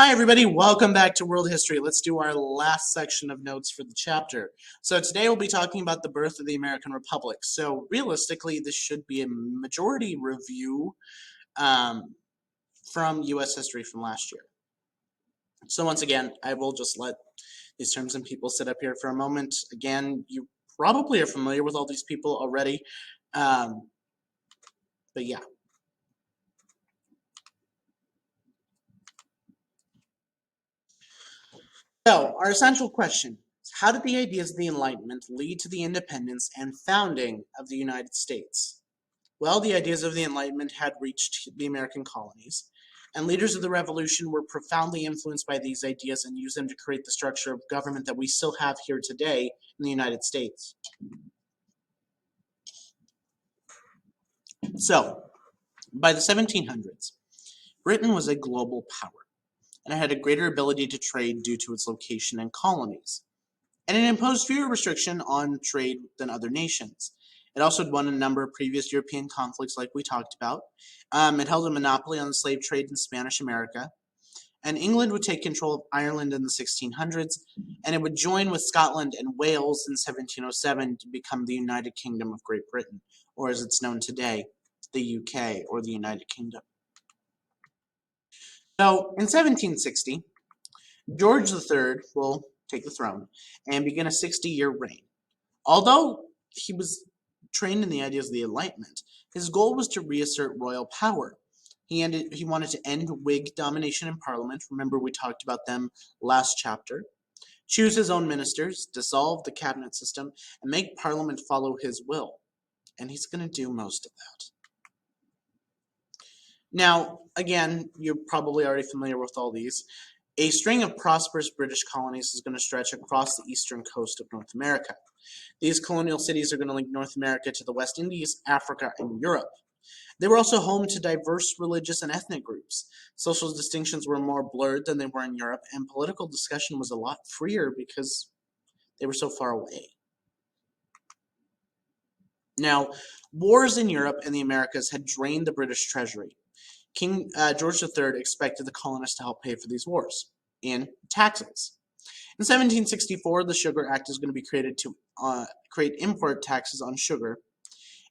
Hi, everybody. Welcome back to World History. Let's do our last section of notes for the chapter. So today we'll be talking about the birth of the American Republic. So realistically, this should be a majority review from U.S. history from last year. So once again, I will just let these terms and people sit up here for a moment. Again, you probably are familiar with all these people already, but yeah. So, our essential question is, how did the ideas of the Enlightenment lead to the independence and founding of the United States? Well, the ideas of the Enlightenment had reached the American colonies, and leaders of the Revolution were profoundly influenced by these ideas and used them to create the structure of government that we still have here today in the United States. So, by the 1700s, Britain was a global power, and it had a greater ability to trade due to its location in colonies. And it imposed fewer restrictions on trade than other nations. It also had won a number of previous European conflicts, like we talked about. It held a monopoly on the slave trade in Spanish America. And England would take control of Ireland in the 1600s, and it would join with Scotland and Wales in 1707 to become the United Kingdom of Great Britain, or as it's known today, the UK, or the United Kingdom. So, in 1760, George III will take the throne and begin a 60-year reign. Although he was trained in the ideas of the Enlightenment, his goal was to reassert royal power. He wanted to end Whig domination in Parliament. Remember, we talked about them last chapter. Choose his own ministers, dissolve the cabinet system, and make Parliament follow his will. And he's going to do most of that. Now, again, you're probably already familiar with all these. A string of prosperous British colonies is going to stretch across the eastern coast of North America. These colonial cities are going to link North America to the West Indies, Africa, and Europe. They were also home to diverse religious and ethnic groups. Social distinctions were more blurred than they were in Europe, and political discussion was a lot freer because they were so far away. Now, wars in Europe and the Americas had drained the British treasury. King George III expected the colonists to help pay for these wars in taxes. In 1764, the Sugar Act is going to be created to create import taxes on sugar.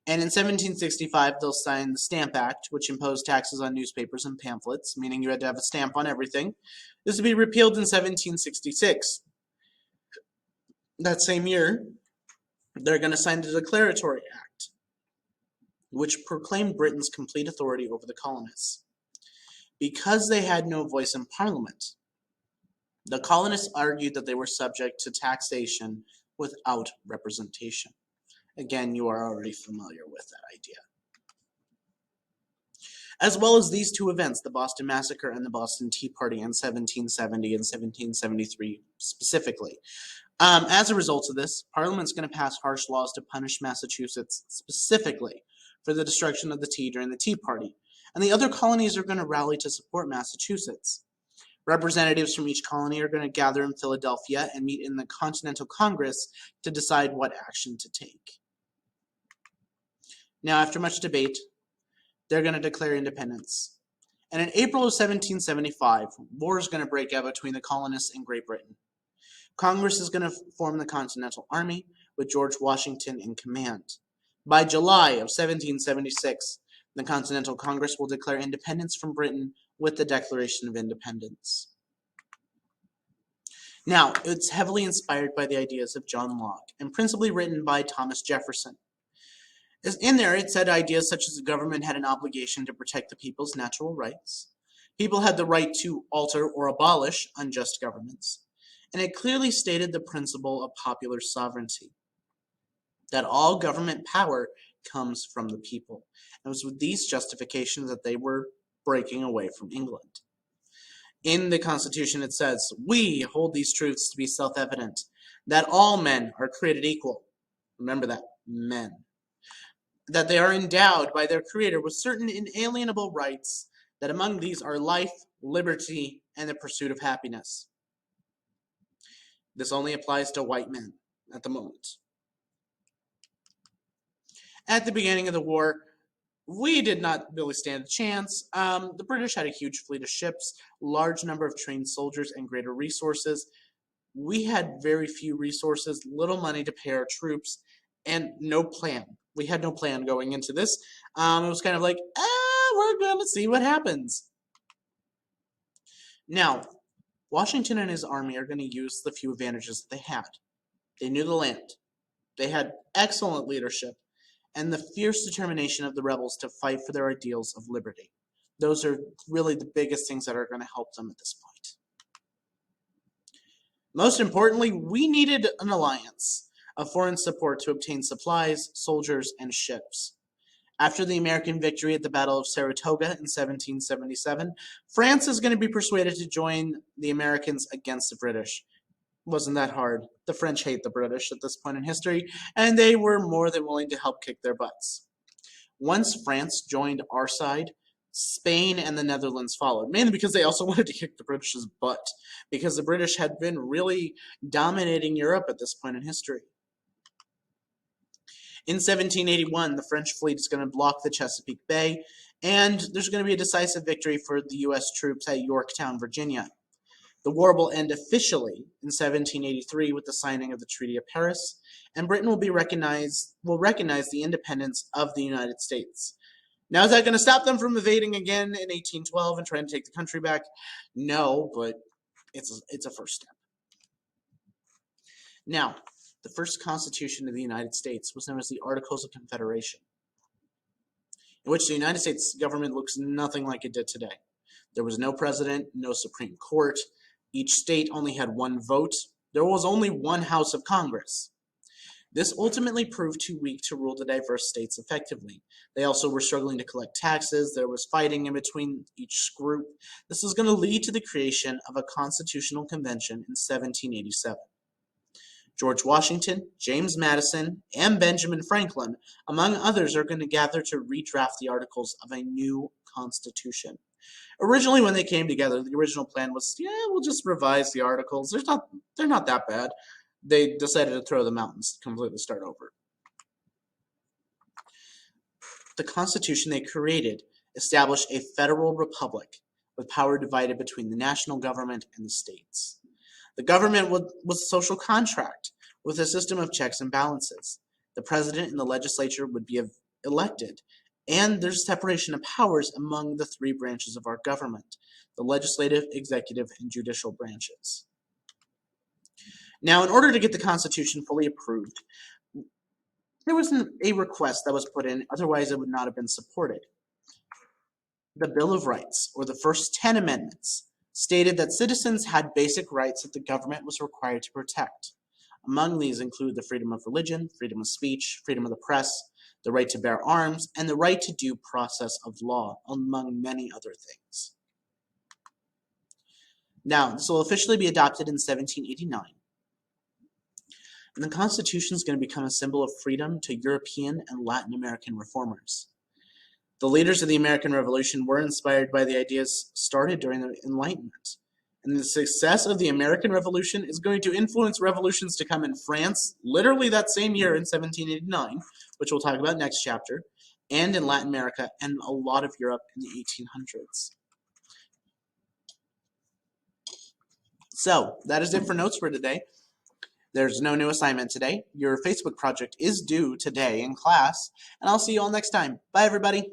And in 1765, they'll sign the Stamp Act, which imposed taxes on newspapers and pamphlets, meaning you had to have a stamp on everything. This would be repealed in 1766. That same year, they're going to sign the Declaratory Act, which proclaimed Britain's complete authority over the colonists. Because they had no voice in Parliament, the colonists argued that they were subject to taxation without representation. Again, you are already familiar with that idea. As well as these two events, the Boston Massacre and the Boston Tea Party in 1770 and 1773 specifically. As a result of this, Parliament's going to pass harsh laws to punish Massachusetts specifically for the destruction of the tea during the Tea Party, and the other colonies are going to rally to support Massachusetts. Representatives from each colony are going to gather in Philadelphia and meet in the Continental Congress to decide what action to take. Now, after much debate, they're going to declare independence. And in April of 1775, war is going to break out between the colonists and Great Britain. Congress is going to form the Continental Army with George Washington in command. By July of 1776, the Continental Congress will declare independence from Britain with the Declaration of Independence. Now, it's heavily inspired by the ideas of John Locke and principally written by Thomas Jefferson. In there, it said ideas such as the government had an obligation to protect the people's natural rights. People had the right to alter or abolish unjust governments. And it clearly stated the principle of popular sovereignty, that all government power comes from the people. And it was with these justifications that they were breaking away from England. In the Constitution, it says, "We hold these truths to be self-evident, that all men are created equal." Remember that, men. That they are endowed by their Creator with certain inalienable rights, that among these are life, liberty, and the pursuit of happiness. This only applies to white men at the moment. At the beginning of the war, We did not really stand a chance. The British had a huge fleet of ships, large number of trained soldiers, and greater resources. We had very few resources, little money to pay our troops, and no plan. We had no plan going into this. It was kind of like, we're going to see what happens. Now, Washington and his army are going to use the few advantages that they had. They knew the land. They had excellent leadership and the fierce determination of the rebels to fight for their ideals of liberty. Those are really the biggest things that are going to help them at this point. Most importantly, we needed an alliance of foreign support to obtain supplies, soldiers, and ships. After the American victory at the Battle of Saratoga in 1777, France is going to be persuaded to join the Americans against the British. Wasn't that hard. The French hate the British at this point in history, and they were more than willing to help kick their butts. Once France joined our side, Spain and the Netherlands followed, mainly because they also wanted to kick the British's butt, because the British had been really dominating Europe at this point in history. In 1781, the French fleet is going to block the Chesapeake Bay, and there's going to be a decisive victory for the U.S. troops at Yorktown, Virginia. The war will end officially in 1783 with the signing of the Treaty of Paris, and Britain will recognize the independence of the United States. Now, is that going to stop them from invading again in 1812 and trying to take the country back? No, but it's a first step. Now, the first Constitution of the United States was known as the Articles of Confederation, in which the United States government looks nothing like it did today. There was no president, no Supreme Court. Each state only had one vote. There was only one House of Congress. This ultimately proved too weak to rule the diverse states effectively. They also were struggling to collect taxes. There was fighting in between each group. This is going to lead to the creation of a constitutional convention in 1787. George Washington, James Madison, and Benjamin Franklin, among others, are going to gather to redraft the articles of a new constitution. Originally, when they came together, the original plan was, we'll just revise the articles. They're not that bad. They decided to throw them out and completely start over. The Constitution they created established a federal republic with power divided between the national government and the states. The government was a social contract with a system of checks and balances. The president and the legislature would be elected, and there's separation of powers among the three branches of our government, the legislative, executive, and judicial branches. Now, in order to get the Constitution fully approved, there was a request that was put in, otherwise it would not have been supported. The Bill of Rights, or the first 10 amendments, stated that citizens had basic rights that the government was required to protect. Among these include the freedom of religion, freedom of speech, freedom of the press, the right to bear arms, and the right to due process of law, among many other things. Now, this will officially be adopted in 1789. And the Constitution is going to become a symbol of freedom to European and Latin American reformers. The leaders of the American Revolution were inspired by the ideas started during the Enlightenment. And the success of the American Revolution is going to influence revolutions to come in France, literally that same year in 1789, which we'll talk about next chapter, and in Latin America and a lot of Europe in the 1800s. So, that is it for notes for today. There's no new assignment today. Your Facebook project is due today in class, and I'll see you all next time. Bye, everybody.